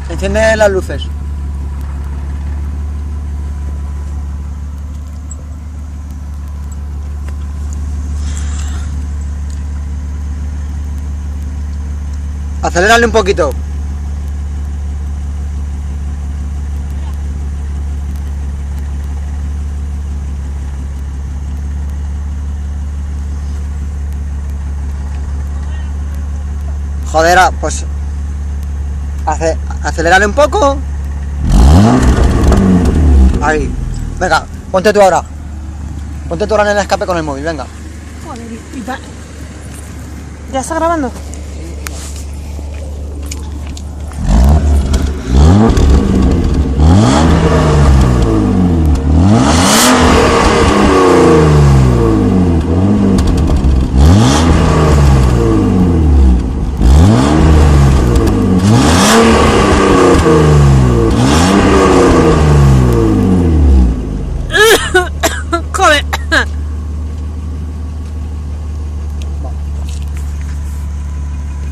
Enciende las luces. Acelérale un poquito. Joder, pues acelérale un poco. Ahí. Venga, ponte tú ahora. Ponte tú ahora en el escape con el móvil, venga. Joder, ¿ya está grabando?